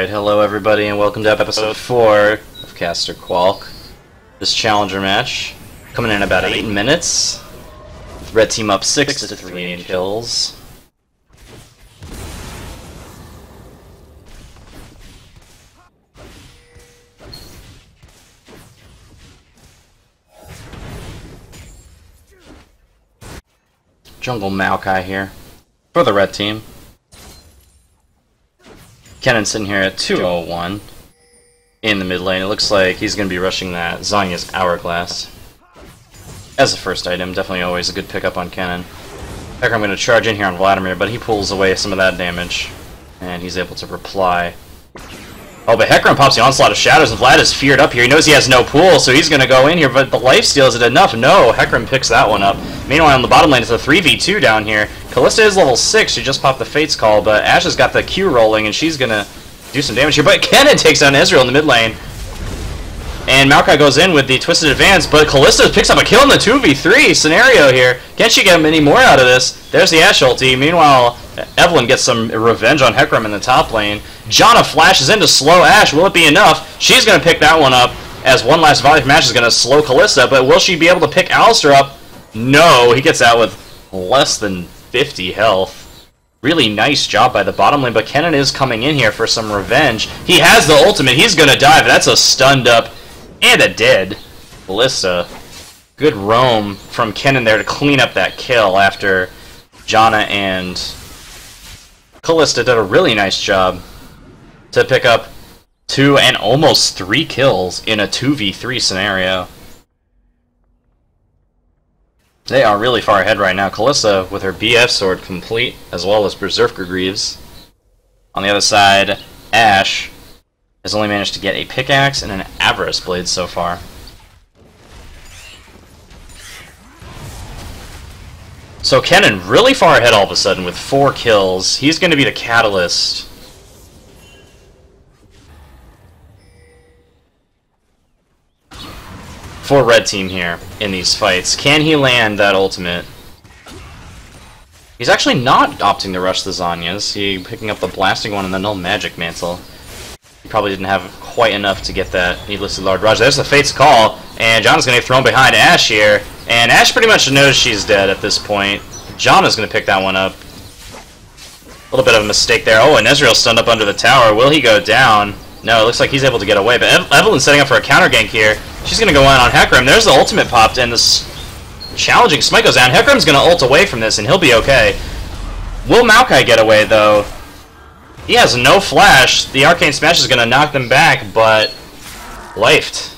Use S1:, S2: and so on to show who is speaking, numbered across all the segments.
S1: Alright, hello everybody and welcome to episode 4 of Caster Qualk. This challenger match coming in about 8 minutes. With red team up 6-3 in kills. Jungle Maokai here for the red team. Kennen sitting here at 201 in the mid lane. It looks like he's going to be rushing that Zanya's Hourglass as the first item. Definitely always a good pickup on Kennen. Hecarim going to charge in here on Vladimir, but he pulls away some of that damage, and he's able to reply. Oh, but Hecarim pops the Onslaught of Shadows, and Vlad is feared up here. He knows he has no pool, so he's going to go in here, but the lifesteal, is it enough? No, Hecarim picks that one up. Meanwhile, on the bottom lane, it's a 3v2 down here. Kalista is level 6, she just popped the Fate's Call, but Ashe has got the Q rolling, and she's going to do some damage here. But Kennen takes down Ezreal in the mid lane. And Maokai goes in with the Twisted Advance, but Kalista picks up a kill in the 2v3 scenario here. Can she get any more out of this? There's the Ashe ulti. Meanwhile, Evelyn gets some revenge on Hecarim in the top lane. Janna flashes in to slow Ashe. Will it be enough? She's going to pick that one up, as one last volley from Ashe is going to slow Kalista, but will she be able to pick Alistar up? No, he gets out with less than 50 health. Really nice job by the bottom lane, but Kennen is coming in here for some revenge. He has the ultimate. He's going to dive. That's a stunned up and a dead Kalista. Good roam from Kennen there to clean up that kill after Janna and Kalista did a really nice job to pick up 2 and almost 3 kills in a 2v3 scenario. They are really far ahead right now. Kalista with her BF sword complete, as well as Berserker Greaves. On the other side, Ashe has only managed to get a pickaxe and an Avarice blade so far. So Kennen really far ahead all of a sudden with 4 kills. He's going to be the catalyst for red team here in these fights. Can he land that ultimate? He's actually not opting to rush the Zanyas. He picking up the blasting one and the null magic mantle. He probably didn't have quite enough to get that needlessly large rush. There's the Fate's Call, and Janna's going to get thrown behind Ashe here. And Ashe pretty much knows she's dead at this point. Janna's going to pick that one up. A little bit of a mistake there. Oh, and Ezreal's stunned up under the tower. Will he go down? No, it looks like he's able to get away. But Evelyn's setting up for a counter gank here. She's going to go in on Hecarim. There's the ultimate popped, and this challenging smite goes down. Hecarim's going to ult away from this, and he'll be okay. Will Maokai get away, though? He has no flash. The Arcane Smash is going to knock them back, but lifed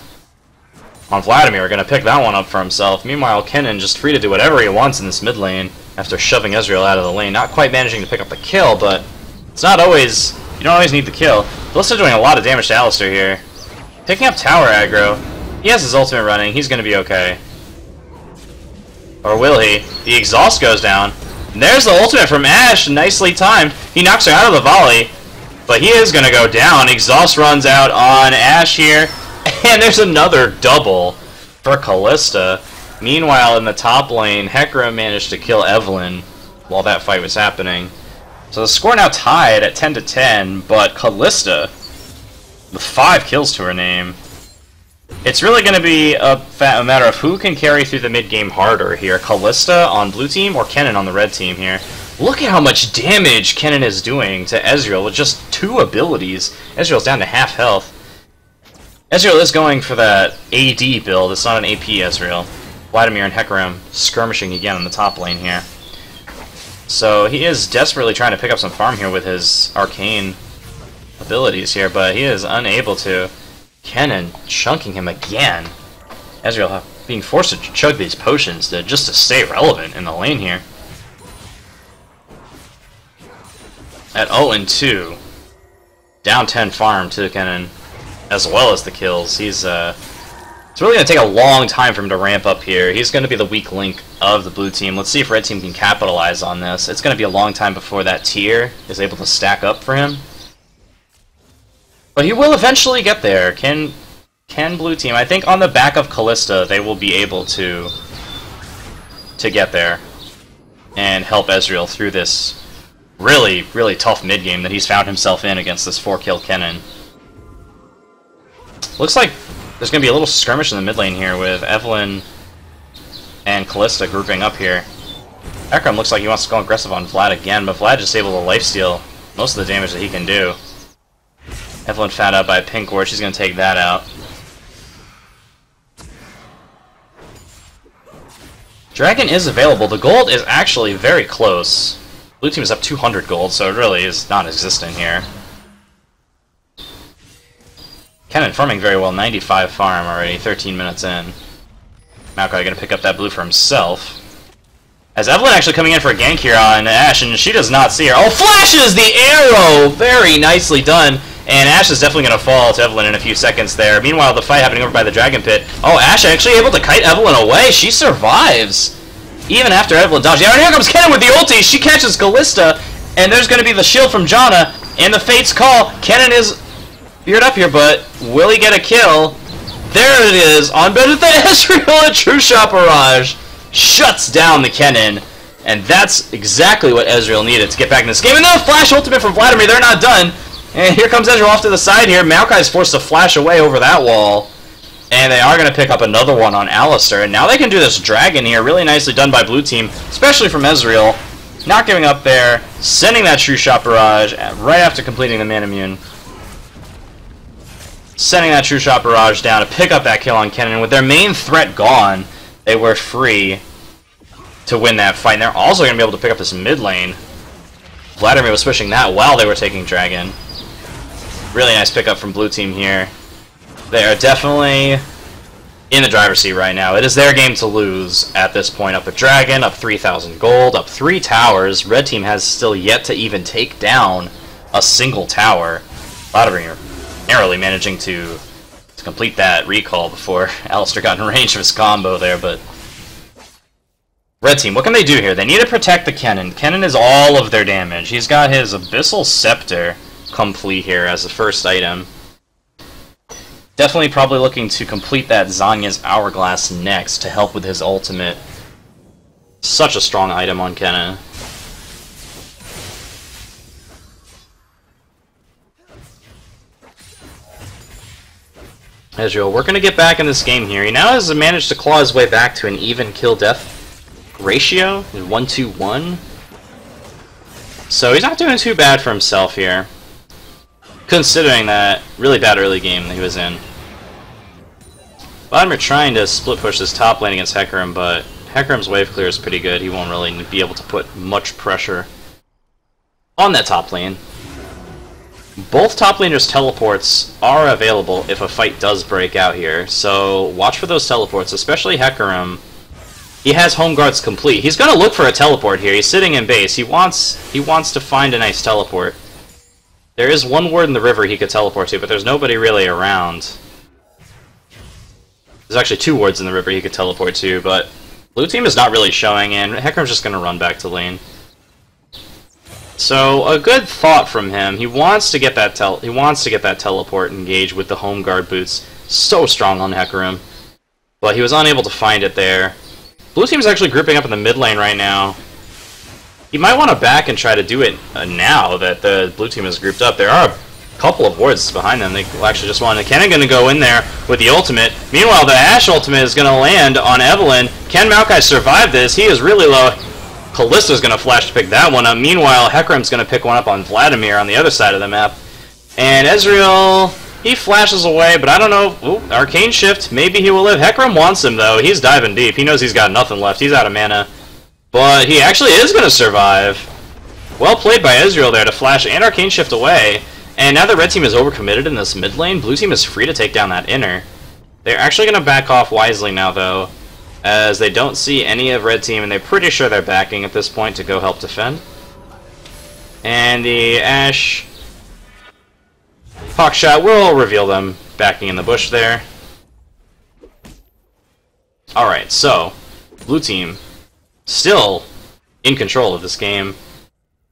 S1: on Vladimir. We're going to pick that one up for himself. Meanwhile, Kennen just free to do whatever he wants in this mid lane after shoving Ezreal out of the lane. Not quite managing to pick up the kill, but it's not always... You don't always need the kill. Kalista doing a lot of damage to Alistar here. Picking up tower aggro. He has his ultimate running. He's going to be okay. Or will he? The exhaust goes down. And there's the ultimate from Ashe. Nicely timed. He knocks her out of the volley. But he is going to go down. Exhaust runs out on Ashe here. And there's another double for Kalista. Meanwhile, in the top lane, Hecarim managed to kill Evelyn while that fight was happening. So the score now tied at 10-10, but Kalista, with 5 kills to her name, it's really going to be a matter of who can carry through the mid-game harder here. Kalista on blue team or Kennen on the red team here. Look at how much damage Kennen is doing to Ezreal with just 2 abilities. Ezreal's down to half health. Ezreal is going for that AD build. It's not an AP Ezreal. Vladimir and Hecarim skirmishing again on the top lane here. So he is desperately trying to pick up some farm here with his arcane abilities here, but he is unable to. Kennen chunking him again. Ezreal being forced to chug these potions just to stay relevant in the lane here. At 0-2, down 10 farm to Kennen, as well as the kills. It's really going to take a long time for him to ramp up here. He's going to be the weak link of the blue team. Let's see if red team can capitalize on this. It's going to be a long time before that tier is able to stack up for him. But he will eventually get there. Can blue team? I think on the back of Kalista, they will be able to get there and help Ezreal through this really, really tough mid-game that he's found himself in against this 4-kill Kennen. Looks like there's going to be a little skirmish in the mid lane here with Evelynn and Kalista grouping up here. hecarim looks like he wants to go aggressive on Vlad again, but Vlad just able to lifesteal most of the damage that he can do. Evelynn found out by a pink ward, she's going to take that out. Dragon is available. The gold is actually very close. Blue team is up 200 gold, so it really is non-existent here. Kennen farming very well, 95 farm already, 13 minutes in. Maokai going to pick up that blue for himself. As Evelynn actually coming in for a gank here on Ashe, and she does not see her. Oh, flashes the arrow! Very nicely done. And Ashe is definitely going to fall to Evelynn in a few seconds there. Meanwhile, the fight happening over by the Dragon Pit. Oh, Ashe actually able to kite Evelynn away. She survives. Even after Evelynn dodged. Yeah, and here comes Kennen with the ulti. She catches Kalista. And there's going to be the shield from Janna. And the Fate's call. Kennen is veered up here, but will he get a kill? There it is. On Benefit Ezreal, a true shot barrage. Shuts down the Kennen. And that's exactly what Ezreal needed to get back in this game. And then a flash ultimate from Vladimir. They're not done. And here comes Ezreal off to the side here. Maokai is forced to flash away over that wall. And they are going to pick up another one on Alistar. And now they can do this dragon here. Really nicely done by blue team, especially from Ezreal. Not giving up there. Sending that true shot barrage right after completing the man immune. Sending that true shot barrage down to pick up that kill on Kennen. With their main threat gone, they were free to win that fight. And they're also going to be able to pick up this mid lane. Vladimir was pushing that while they were taking dragon. Really nice pickup from blue team here. They are definitely in the driver's seat right now. It is their game to lose at this point. Up a dragon, up 3,000 gold, up 3 towers. Red team has still yet to even take down a single tower. Vladimir narrowly managing to complete that recall before Alistar got in range of his combo there, but Red team, what can they do here? They need to protect the Kennen. Kennen is all of their damage. He's got his Abyssal Scepter complete here as the first item. Definitely probably looking to complete that Zanya's Hourglass next to help with his ultimate. Such a strong item on Kennen. Ezreal, we're going to get back in this game here. He now has managed to claw his way back to an even kill-death ratio, 1-2-1. So he's not doing too bad for himself here, considering that really bad early game that he was in. Vladimir trying to split push this top lane against hecarim, but hecarim's wave clear is pretty good. He won't really be able to put much pressure on that top lane. Both top laners' teleports are available if a fight does break out here, so watch for those teleports, especially hecarim. He has home guards complete. He's going to look for a teleport here. He's sitting in base. He wants to find a nice teleport. There is one ward in the river he could teleport to, but there's nobody really around. There's actually 2 wards in the river he could teleport to, but blue team is not really showing, and hecarim's just going to run back to lane. So a good thought from him. He wants to get that teleport engaged with the home guard boots. So strong on hecarim, but he was unable to find it there. Blue team is actually grouping up in the mid lane right now. He might want to back and try to do it now that the blue team is grouped up. There are a couple of wards behind them. They actually just want to. Kennen going to go in there with the ultimate. Meanwhile, the Ashe ultimate is going to land on Evelynn. Can Maokai survive this? He is really low. Kalista's going to flash to pick that one up. Meanwhile, hecarim's going to pick one up on Vladimir on the other side of the map. And Ezreal, he flashes away, but I don't know. Ooh, Arcane Shift. Maybe he will live. Hecarim wants him, though. He's diving deep. He knows he's got nothing left. He's out of mana. But he actually is going to survive. Well played by Ezreal there to flash and Arcane Shift away. And now the red team is overcommitted in this mid lane, blue team is free to take down that inner. They're actually going to back off wisely now, though, as they don't see any of red team, and they're pretty sure they're backing at this point to go help defend. And the Ashe Hawk Shot will reveal them backing in the bush there. Alright, so blue team still in control of this game.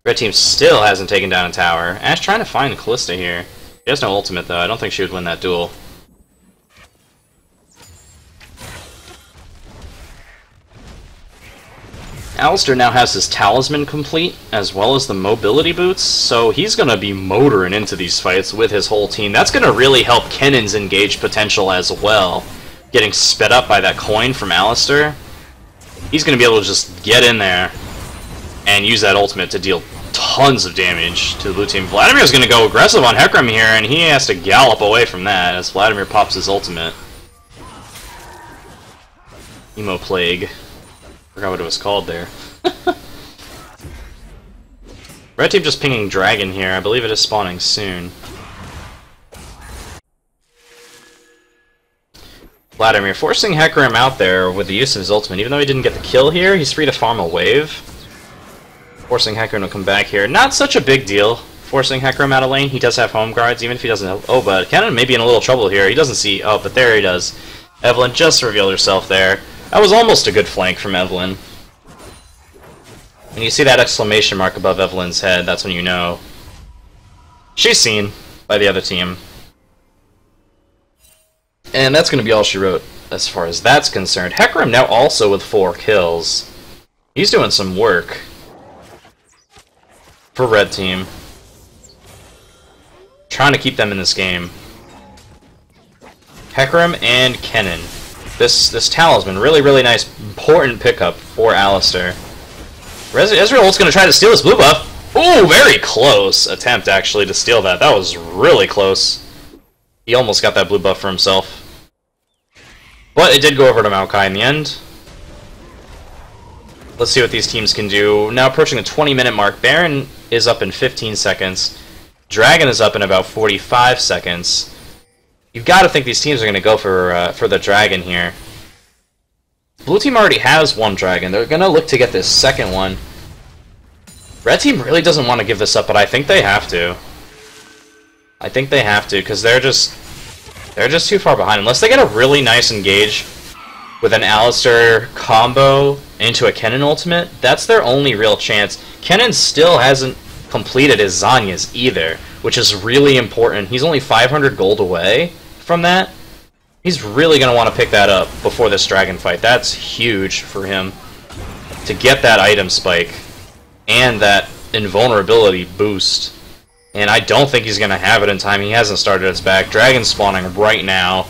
S1: Red team still hasn't taken down a tower. Ashe trying to find Kalista here. She has no ultimate, though. I don't think she would win that duel. Alistair now has his talisman complete, as well as the mobility boots, so he's going to be motoring into these fights with his whole team. That's going to really help Kennen's engage potential as well. Getting sped up by that coin from Alistair, he's going to be able to just get in there and use that ultimate to deal tons of damage to the blue team. Vladimir's going to go aggressive on hecarim here, and he has to gallop away from that as Vladimir pops his ultimate. Emo Plague. Forgot what it was called there. Red team just pinging Dragon here. I believe it is spawning soon. Vladimir forcing hecarim out there with the use of his ultimate. Even though he didn't get the kill here, he's free to farm a wave. Forcing hecarim to come back here. Not such a big deal. Forcing hecarim out of lane. He does have home guards, even if he doesn't have... Oh, but Kennen may be in a little trouble here. He doesn't see... Oh, but there he does. Evelyn just revealed herself there. That was almost a good flank from Evelyn. When you see that exclamation mark above Evelyn's head, that's when you know she's seen by the other team. And that's going to be all she wrote as far as that's concerned. hecarim now also with 4 kills. He's doing some work for red team. Trying to keep them in this game. hecarim and Kennen. This talisman, really nice, important pickup for Alistair. Ezreal ult's going to try to steal this blue buff. Ooh, very close attempt, actually, to steal that. That was really close. He almost got that blue buff for himself. But it did go over to Maokai in the end. Let's see what these teams can do. Now approaching the 20-minute mark. Baron is up in 15 seconds. Dragon is up in about 45 seconds. You've got to think these teams are going to go for the Dragon here. Blue team already has 1 Dragon. They're going to look to get this second one. Red team really doesn't want to give this up, but I think they have to. I think they have to, because they're just too far behind. Unless they get a really nice engage with an Alistair combo into a Kennen ultimate, that's their only real chance. Kennen still hasn't completed his Zanya's either, which is really important. He's only 500 gold away from that. He's really going to want to pick that up before this dragon fight. That's huge for him to get that item spike and that invulnerability boost. And I don't think he's going to have it in time. He hasn't started its back. Dragon spawning right now.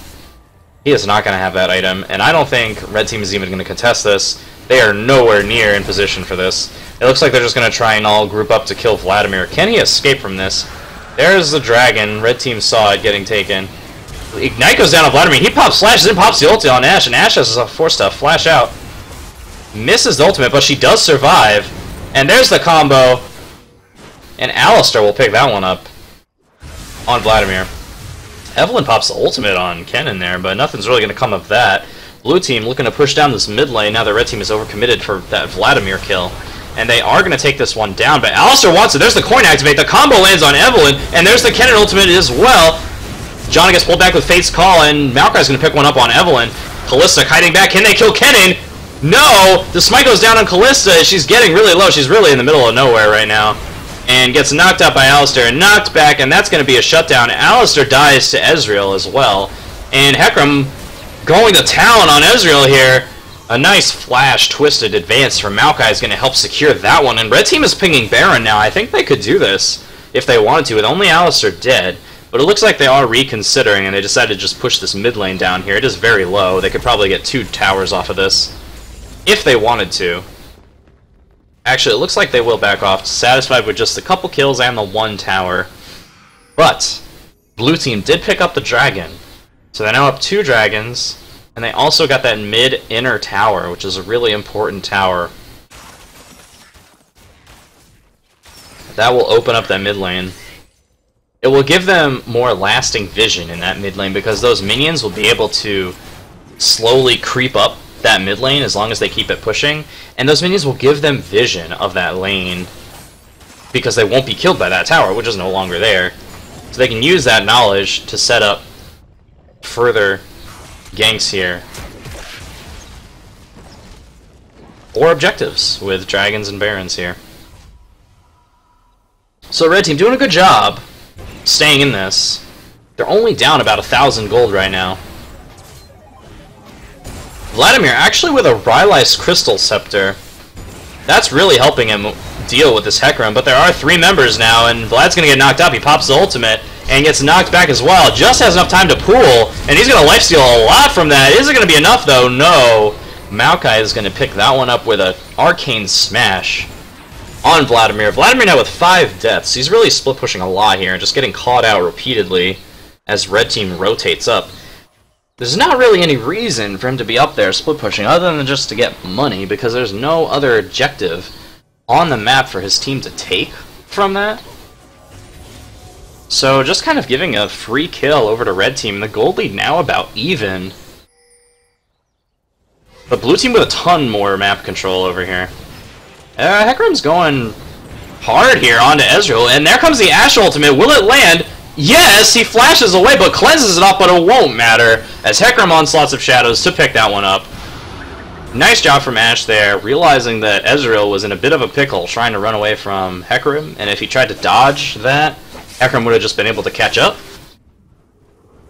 S1: He is not going to have that item, and I don't think red team is even going to contest this. They are nowhere near in position for this. It looks like they're just going to try and all group up to kill Vladimir. Can he escape from this? There's the dragon. Red team saw it getting taken. Ignite goes down on Vladimir. He pops flashes in, pops the ulti on Ashe, and Ashe has a force to flash out. Misses the ultimate, but she does survive. And there's the combo. And Alistair will pick that one up on Vladimir. Evelyn pops the ultimate on Kennen there, but nothing's really going to come of that. Blue team looking to push down this mid lane now that red team is overcommitted for that Vladimir kill. And they are going to take this one down, but Alistair wants it. There's the coin activate. The combo lands on Evelyn, and there's the Kennen ultimate as well. Johnny gets pulled back with Fate's Call, and Maokai's going to pick one up on Evelyn. Kalista hiding back. Can they kill Kennen? No! The smite goes down on Kalista. She's getting really low. She's really in the middle of nowhere right now. And gets knocked out by Alistair and knocked back, and that's going to be a shutdown. Alistair dies to Ezreal as well. And hecarim going to town on Ezreal here. A nice flash, twisted advance from Maokai is going to help secure that one. And red team is pinging Baron now. I think they could do this if they wanted to, with only Alistair dead. But it looks like they are reconsidering, and they decided to just push this mid lane down here. It is very low. They could probably get 2 towers off of this if they wanted to. Actually, it looks like they will back off, satisfied with just a couple kills and the 1 tower. But blue team did pick up the dragon. So they're now up 2 dragons, and they also got that mid-inner tower, which is a really important tower. That will open up that mid lane. It will give them more lasting vision in that mid lane, because those minions will be able to slowly creep up that mid lane as long as they keep it pushing, and those minions will give them vision of that lane because they won't be killed by that tower, which is no longer there. So they can use that knowledge to set up further ganks here or objectives with dragons and barons here. So red team doing a good job staying in this. They're only down about 1,000 gold right now. Vladimir actually with a Rylai's Crystal Scepter. That's really helping him deal with this hecarim, but there are 3 members now, and Vlad's gonna get knocked up. He pops the ultimate, and gets knocked back as well. Just has enough time to pool, and he's gonna lifesteal a lot from that. Is it gonna be enough, though? No. Maokai is gonna pick that one up with an arcane smash on Vladimir. Vladimir now with 5 deaths. He's really split pushing a lot here, and just getting caught out repeatedly as red team rotates up. There's not really any reason for him to be up there split pushing other than just to get money, because there's no other objective on the map for his team to take from that. So just kind of giving a free kill over to red team. The gold lead now about even. But blue team with a ton more map control over here. Hecarim's going hard here onto Ezreal, and there comes the Ashe ultimate. Will it land? Yes, he flashes away, but cleanses it off, but it won't matter, as Hecarim onslaughts of shadows to pick that one up. Nice job from Ashe there, realizing that Ezreal was in a bit of a pickle trying to run away from Hecarim, and if he tried to dodge that, Hecarim would have just been able to catch up.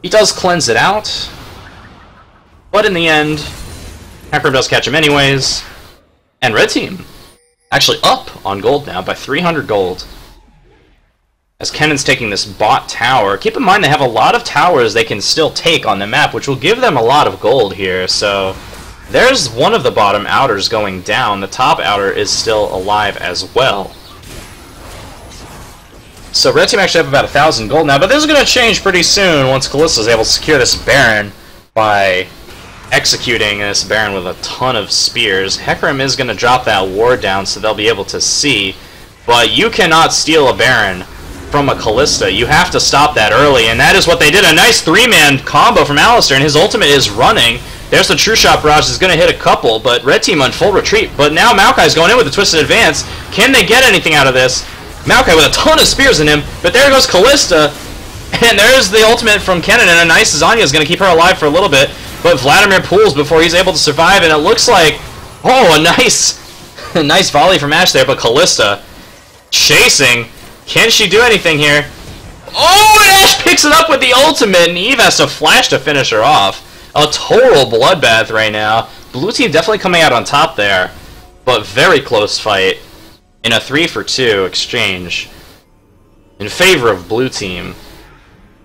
S1: He does cleanse it out, but in the end, Hecarim does catch him anyways, and red team actually up on gold now by 300 gold. As Kennon's taking this bot tower, keep in mind they have a lot of towers they can still take on the map, which will give them a lot of gold here, so there's one of the bottom outers going down. The top outer is still alive as well. So red team actually have about 1,000 gold now, but this is going to change pretty soon once Kallista's able to secure this Baron by executing this Baron with a ton of spears. Hecarim is going to drop that ward down so they'll be able to see, but you cannot steal a Baron from a Kallista. You have to stop that early, and that is what they did. A nice 3-man combo from Alistar, and his ultimate is running. There's the True Shot Barrage, is going to hit a couple, but red team on full retreat. But now Maokai's going in with a Twisted Advance. Can they get anything out of this? Maokai with a ton of spears in him, but there goes Kallista, and there's the ultimate from Kennen, and a nice Zanya is going to keep her alive for a little bit, but Vladimir pulls before he's able to survive, and it looks like, oh, a nice volley from Ashe there, but Kallista chasing. Can she do anything here? Oh, and Ashe picks it up with the ultimate, and Eve has to flash to finish her off. A total bloodbath right now. Blue team definitely coming out on top there, but very close fight in a 3-for-2 exchange in favor of blue team.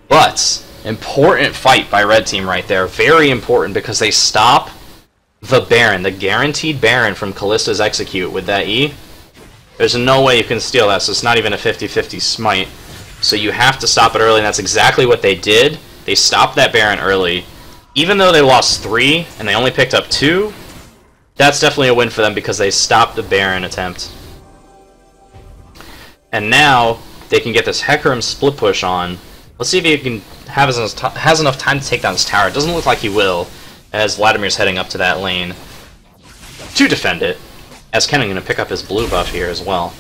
S1: But important fight by red team right there. Very important because they stop the Baron, the guaranteed Baron from Kallista's execute with that E. There's no way you can steal that, so it's not even a 50-50 smite. So you have to stop it early, and that's exactly what they did. They stopped that Baron early. Even though they lost 3, and they only picked up 2, that's definitely a win for them because they stopped the Baron attempt. And now, they can get this Hecarim split push on. Let's see if he can has enough time to take down this tower. It doesn't look like he will, as Vladimir's heading up to that lane to defend it. As Kennen going to pick up his blue buff here as well.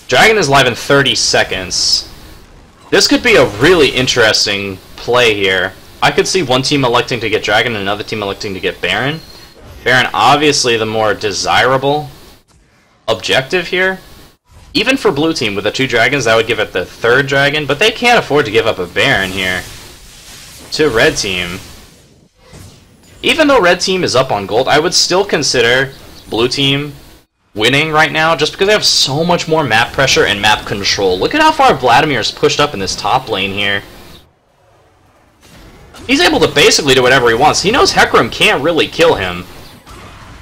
S1: Dragon is live in 30 seconds. This could be a really interesting play here. I could see one team electing to get Dragon and another team electing to get Baron. Baron obviously the more desirable objective here. Even for blue team with the 2 dragons, that would give it the 3rd dragon, but they can't afford to give up a Baron here to red team. Even though red team is up on gold, I would still consider blue team winning right now just because they have so much more map pressure and map control. Look at how far Vladimir is pushed up in this top lane here. He's able to basically do whatever he wants. He knows Hecarim can't really kill him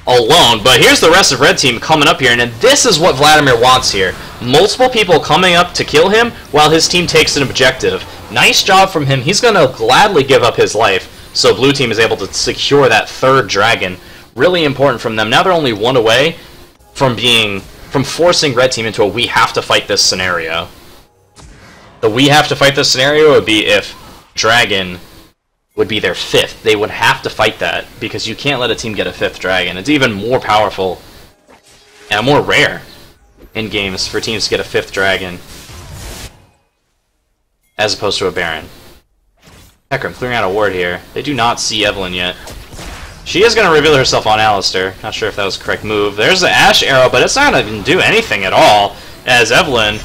S1: alone, but here's the rest of red team coming up here, and this is what Vladimir wants here. Multiple people coming up to kill him while his team takes an objective. Nice job from him. He's going to gladly give up his life, so blue team is able to secure that 3rd dragon. Really important from them. Now they're only 1 away from forcing red team into a we have to fight this scenario. The we have to fight this scenario would be if dragon would be their 5th. They would have to fight that, because you can't let a team get a 5th dragon. It's even more powerful and more rare in games for teams to get a 5th dragon as opposed to a Baron. Hecarim clearing out a ward here. They do not see Evelyn yet. She is going to reveal herself on Alistar. Not sure if that was the correct move. There's the Ashe arrow, but it's not going to do anything at all as Evelyn.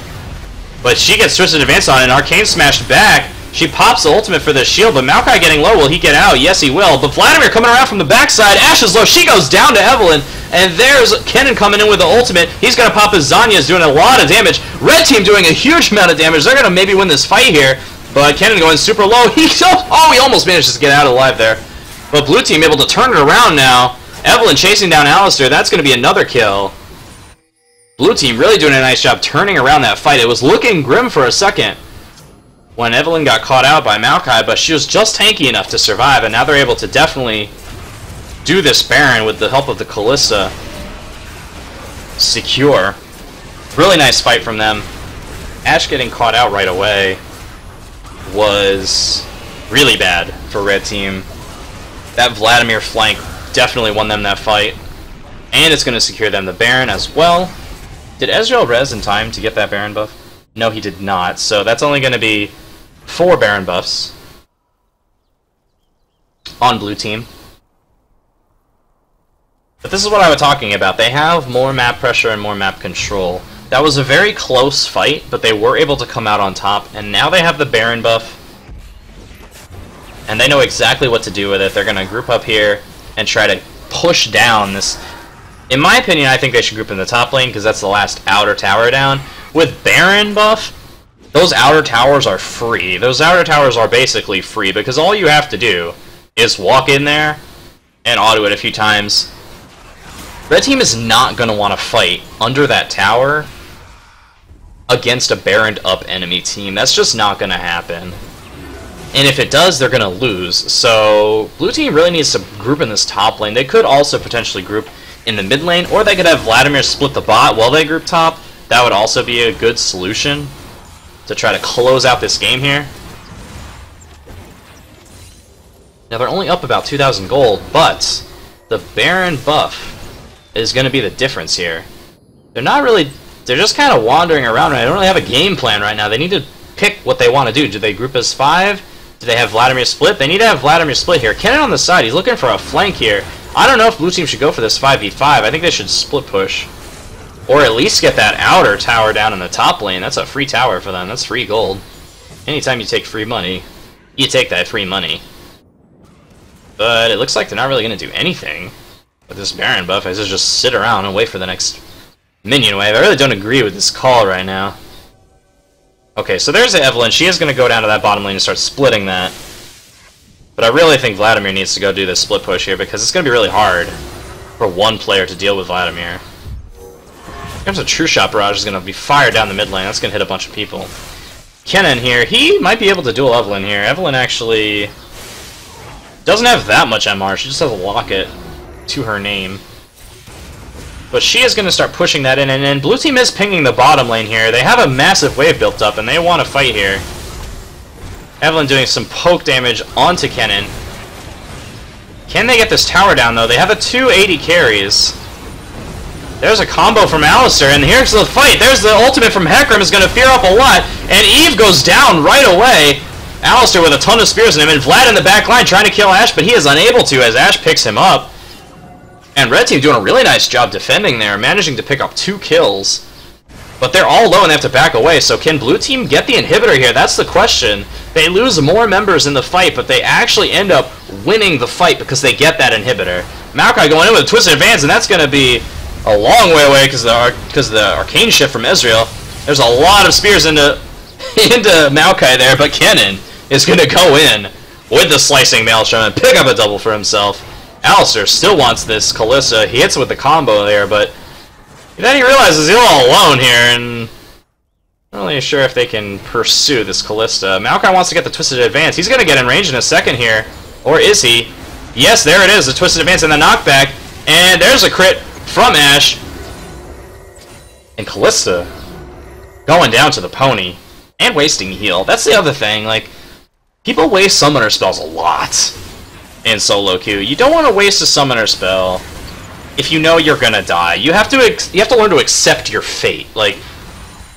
S1: But she gets Twisted Advance on, and Arcane smashed back. She pops the ultimate for the shield, but Maokai getting low. Will he get out? Yes, he will. But Vladimir coming around from the backside. Ashe is low. She goes down to Evelyn. And there's Kennen coming in with the ultimate. He's going to pop his Zanya's, doing a lot of damage. Red team doing a huge amount of damage. They're going to maybe win this fight here. But Kennen going super low. He almost manages to get out alive there. But blue team able to turn it around now. Evelyn chasing down Alistar. That's going to be another kill. Blue team really doing a nice job turning around that fight. It was looking grim for a second when Evelyn got caught out by Maokai, but she was just tanky enough to survive, and now they're able to definitely do this Baron with the help of the Kalista. Secure. Really nice fight from them. Ashe getting caught out right away was really bad for red team. That Vladimir flank definitely won them that fight, and it's going to secure them the Baron as well. Did Ezreal res in time to get that Baron buff? No, he did not, so that's only going to be 4 Baron buffs on blue team. But this is what I was talking about. They have more map pressure and more map control. That was a very close fight, but they were able to come out on top, and now they have the Baron buff, and they know exactly what to do with it. They're going to group up here and try to push down this. In my opinion, I think they should group in the top lane, because that's the last outer tower down. With Baron buff, those outer towers are free. Those outer towers are basically free, because all you have to do is walk in there and auto it a few times. Red team is not going to want to fight under that tower against a Baroned up enemy team. That's just not going to happen. And if it does, they're going to lose. So blue team really needs to group in this top lane. They could also potentially group in the mid lane, or they could have Vladimir split the bot while they group top. That would also be a good solution to try to close out this game here. Now they're only up about 2,000 gold, but the Baron buff is going to be the difference here. They're not really... They're just kind of wandering around. They don't really have a game plan right now. They need to pick what they want to do. Do they group as 5? Do they have Vladimir split? They need to have Vladimir split here. Kennen on the side. He's looking for a flank here. I don't know if blue team should go for this 5v5. I think they should split push. Or at least get that outer tower down in the top lane. That's a free tower for them. That's free gold. Anytime you take free money, you take that free money. But it looks like they're not really going to do anything with this Baron buff. I just sit around and wait for the next minion wave. I really don't agree with this call right now. Okay, so there's the Evelyn. She is going to go down to that bottom lane and start splitting that. But I really think Vladimir needs to go do this split push here, because it's going to be really hard for one player to deal with Vladimir. There's a True Shot Barrage is going to be fired down the mid lane. That's going to hit a bunch of people. Kennen here, he might be able to duel Evelyn here. Evelyn actually doesn't have that much MR. She just has a locket to her name. But she is going to start pushing that in, and then blue team is pinging the bottom lane here. They have a massive wave built up, and they want to fight here. Evelyn doing some poke damage onto Kennen. Can they get this tower down, though? They have a 280 carries. There's a combo from Alistar, and here's the fight. There's the ultimate from Hecarim, is going to fear up a lot, and Eve goes down right away. Alistar with a ton of spears in him, and Vlad in the back line trying to kill Ashe, but he is unable to as Ashe picks him up. And red team doing a really nice job defending there, managing to pick up 2 kills. But they're all low and they have to back away, so can blue team get the inhibitor here? That's the question. They lose more members in the fight, but they actually end up winning the fight because they get that inhibitor. Maokai going in with a Twisted Advance, and that's going to be a long way away because of the Arcane Shift from Ezreal. There's a lot of spears into Maokai there, but Kennen is going to go in with the Slicing Maelstrom and pick up a double for himself. Alistar still wants this Kalista. He hits it with the combo there, but then he realizes he's all alone here, and not really sure if they can pursue this Kalista. Maokai wants to get the Twisted Advance. He's going to get in range in a second here. Or is he? Yes, there it is, the Twisted Advance and the knockback. And there's a crit from Ashe. And Kalista going down to the pony and wasting heal. That's the other thing. Like, people waste summoner spells a lot in solo queue. You don't want to waste a summoner spell if you know you're gonna die. You have to learn to accept your fate. Like,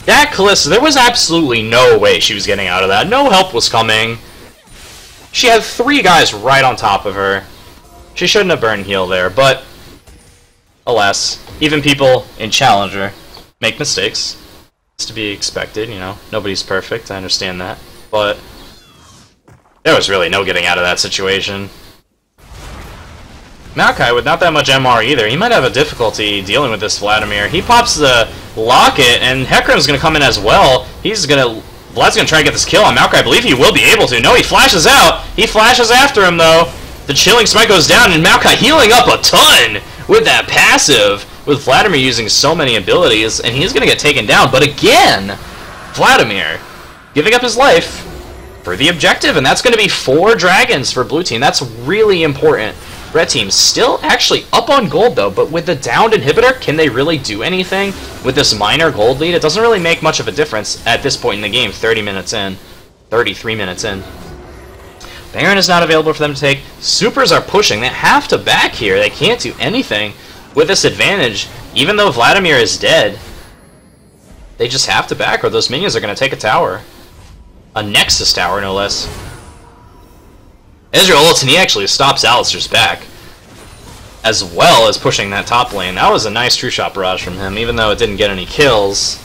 S1: that Kalista, there was absolutely no way she was getting out of that. No help was coming. She had 3 guys right on top of her. She shouldn't have burned heal there, but alas, even people in Challenger make mistakes. It's to be expected, you know. Nobody's perfect, I understand that. But There was really no getting out of that situation. Maokai with not that much MR either. He might have a difficulty dealing with this Vladimir. He pops the locket, and hecarim's going to come in as well. Vlad's going to try to get this kill on Maokai. I believe he will be able to. No, he flashes out. He flashes after him, though. The chilling smite goes down, and Maokai healing up a ton with that passive. With Vladimir using so many abilities, and he's going to get taken down. But again, Vladimir giving up his life for the objective, and that's going to be 4 dragons for blue team. That's really important. Red team still actually up on gold, though, but with the downed inhibitor, can they really do anything with this minor gold lead? It doesn't really make much of a difference at this point in the game, 30 minutes in, 33 minutes in. Baron is not available for them to take. Supers are pushing. They have to back here. They can't do anything with this advantage. Even though Vladimir is dead, they just have to back, or those minions are going to take a tower. A Nexus tower, no less. Ezreal ults, and he actually stops Alistar's back, as well as pushing that top lane. That was a nice true shot barrage from him, even though it didn't get any kills.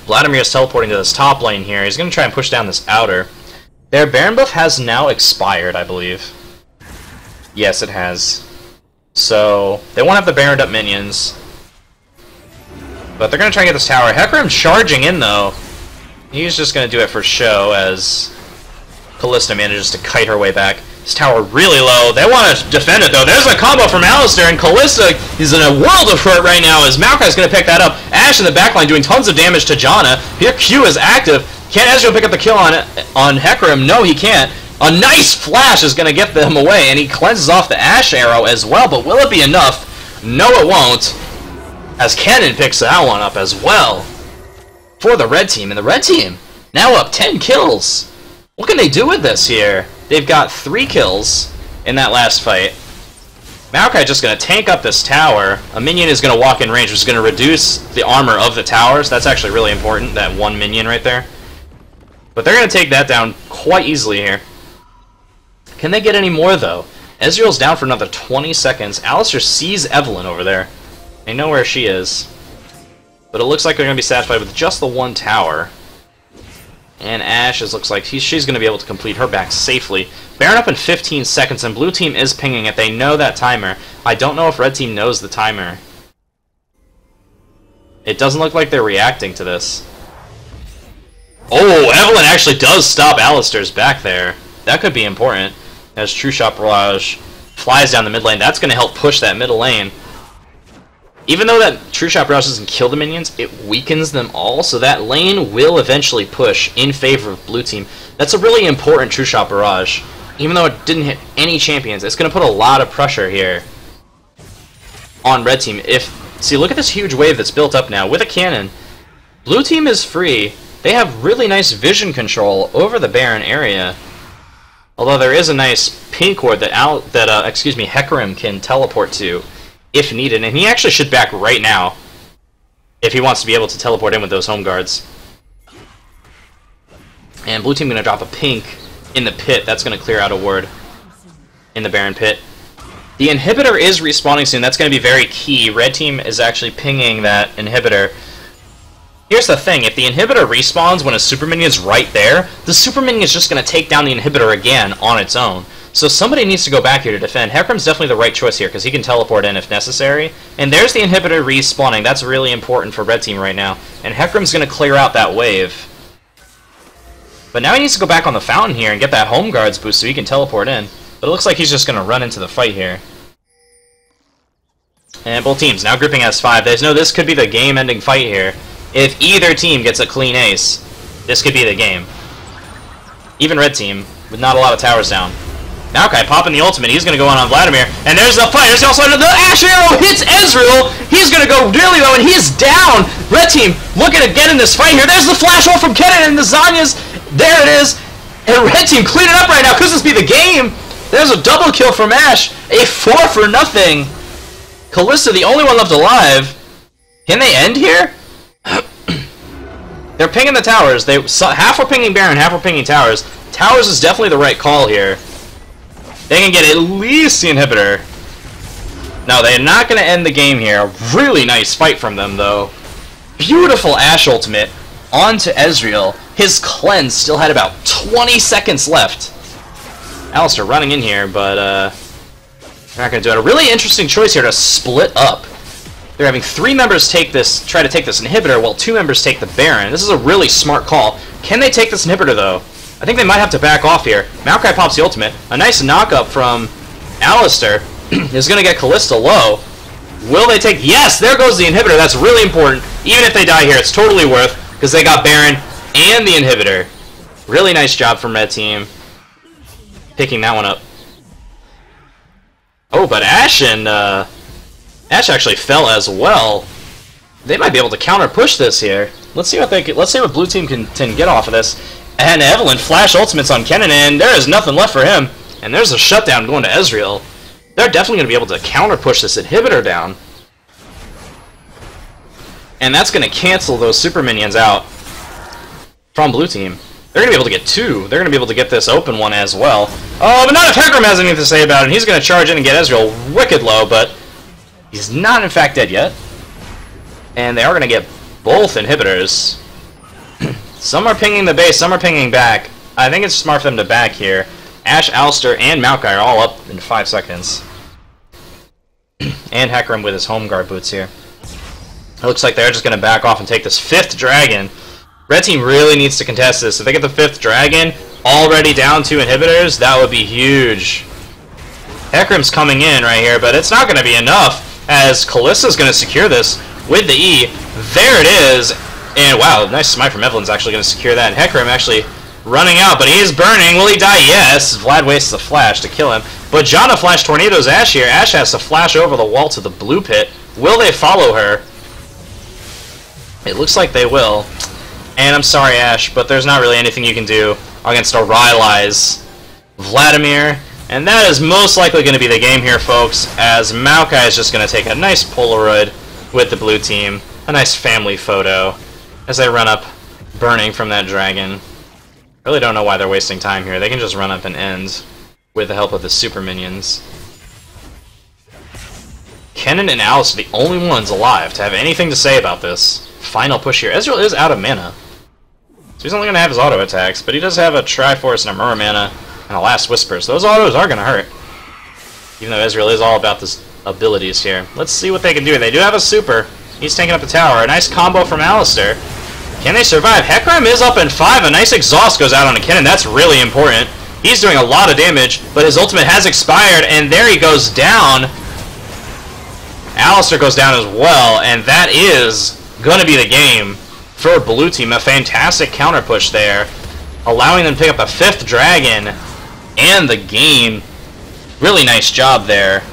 S1: Vladimir is teleporting to this top lane here. He's going to try and push down this outer. Their Baron buff has now expired, I believe. Yes, it has. So, they won't have the Baroned up minions. But they're going to try and get this tower. Hecarim charging in, though. He's just going to do it for show, as Kalista manages to kite her way back. This tower really low. They want to defend it, though. There's a combo from Alistar, and Kalista is in a world of hurt right now, as Maokai's going to pick that up. Ashe in the backline doing tons of damage to Janna. Here Q is active. Can Ezreal pick up the kill on Hecarim? No, he can't. A nice flash is going to get them away, and he cleanses off the Ashe arrow as well, but will it be enough? No, it won't, as Kennen picks that one up as well for the red team. And the red team now up 10 kills. What can they do with this here? They've got 3 kills in that last fight. Maokai just going to tank up this tower. A minion is going to walk in range, which is going to reduce the armor of the towers. That's actually really important, that one minion right there. But they're going to take that down quite easily here. Can they get any more, though? Ezreal's down for another 20 seconds. Alistar sees Evelynn over there. They know where she is. But it looks like they're going to be satisfied with just the one tower. And Ashe looks like she's going to be able to complete her back safely. Baron up in 15 seconds, and blue team is pinging it. They know that timer. I don't know if red team knows the timer. It doesn't look like they're reacting to this. Oh, Evelynn actually does stop Alistar's back there. That could be important. As True Shot Barrage flies down the mid lane, that's going to help push that middle lane. Even though that True Shot Barrage doesn't kill the minions, it weakens them all, so that lane will eventually push in favor of blue team. That's a really important True Shot Barrage. Even though it didn't hit any champions, it's going to put a lot of pressure here on red team. See, look at this huge wave that's built up now with a cannon. Blue team is free. They have really nice vision control over the Baron area. Although there is a nice pink ward that Hecarim can teleport to if needed, and he actually should back right now if he wants to be able to teleport in with those home guards. And blue team going to drop a pink in the pit. That's going to clear out a ward in the Baron pit. The inhibitor is respawning soon. That's going to be very key. Red team is actually pinging that inhibitor. Here's the thing, if the inhibitor respawns when a super minion is right there, the super minion is just going to take down the inhibitor again on its own. So somebody needs to go back here to defend. Hecarim's definitely the right choice here, because he can teleport in if necessary. And there's the inhibitor respawning. That's really important for red team right now. And Hecarim's going to clear out that wave. But now he needs to go back on the fountain here and get that home guards boost so he can teleport in. But it looks like he's just going to run into the fight here. And both teams now gripping S5. They know this could be the game-ending fight here. If either team gets a clean ace, this could be the game. Even red team, with not a lot of towers down. Maokai popping the ultimate, he's going to go on Vladimir, and there's the fight. There's also the Ashe arrow hits Ezreal. He's going to go really low, and he's down. Red team looking to get in this fight here. There's the flash ult from Kennen and the Zhonya's. There it is. And red team clean it up right now. Could this be the game? There's a double kill from Ashe. A 4-0. Kalista, the only one left alive. Can they end here? They're pinging the towers. Half were pinging Baron, half were pinging towers. Towers is definitely the right call here. They can get at least the inhibitor. No, they're not going to end the game here. Really nice fight from them, though. Beautiful Ashe ultimate. On to Ezreal. His cleanse still had about 20 seconds left. Alistar running in here, but they're not going to do it. A really interesting choice here to split up. They're having 3 members try to take this inhibitor, while 2 members take the Baron. This is a really smart call. Can they take this inhibitor, though? I think they might have to back off here. Maokai pops the ultimate. A nice knock-up from Alistar is going to get Kalista low. Will they take... Yes, there goes the inhibitor. That's really important. Even if they die here, it's totally worth, because they got Baron and the inhibitor. Really nice job from Red Team picking that one up. Oh, but Ashe actually fell as well. They might be able to counter push this here. Let's see what Blue Team can get off of this. And Evelynn flash ultimates on Kennen, and there is nothing left for him. And there's a shutdown going to Ezreal. They're definitely going to be able to counter push this inhibitor down. And that's going to cancel those super minions out from Blue Team. They're going to be able to get 2. They're going to be able to get this open one as well. Oh, but not if hecarim has anything to say about it. And he's going to charge in and get Ezreal wicked low, but he's not in fact dead yet. And they are going to get both inhibitors. Some are pinging the base, some are pinging back. I think it's smart for them to back here. Ashe, Alistar, and Maokai are all up in 5 seconds. And hecarim with his home guard boots here. It looks like they're just going to back off and take this 5th dragon. Red Team really needs to contest this. If they get the 5th dragon, already down 2 inhibitors, that would be huge. Hecarim's coming in right here, but it's not going to be enough, as Kalista's going to secure this with the E. There it is. And wow, nice smite from Evelynn's actually going to secure that. And hecarim actually running out, but he is burning. Will he die? Yes. Vlad wastes the flash to kill him. But Janna flash tornadoes Ashe here. Ashe has to flash over the wall to the blue pit. Will they follow her? It looks like they will. And I'm sorry, Ashe, but there's not really anything you can do against a Rylai's Vladimir. And that is most likely going to be the game here, folks, as Maokai is just going to take a nice Polaroid with the blue team. A nice family photo as they run up, burning from that dragon. Really don't know why they're wasting time here. They can just run up and end with the help of the super minions. Kennen and Alice are the only ones alive to have anything to say about this final push here. Ezreal is out of mana, so he's only going to have his auto attacks, but he does have a Triforce and a Murmur mana and a Last Whisper, so those autos are going to hurt. Even though Ezreal is all about his abilities here. Let's see what they can do. They do have a super. He's taking up the tower. A nice combo from Alistar. Can they survive? Hecarim is up in 5. A nice exhaust goes out on a Kennen. That's really important. He's doing a lot of damage, but his ultimate has expired, and there he goes down. Alistar goes down as well, and that is going to be the game for Blue Team. A fantastic counter push there, allowing them to pick up the 5th dragon and the game. Really nice job there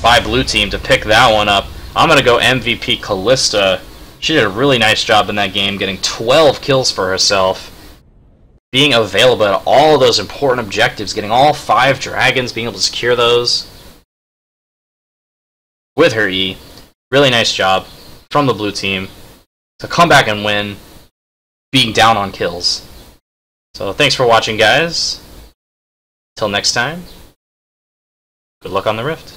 S1: by Blue Team to pick that one up. I'm going to go MVP Kalista. She did a really nice job in that game, getting 12 kills for herself, being available at all of those important objectives, getting all 5 dragons, being able to secure those with her E. Really nice job from the blue team to come back and win, being down on kills. So thanks for watching, guys. Till next time, good luck on the Rift.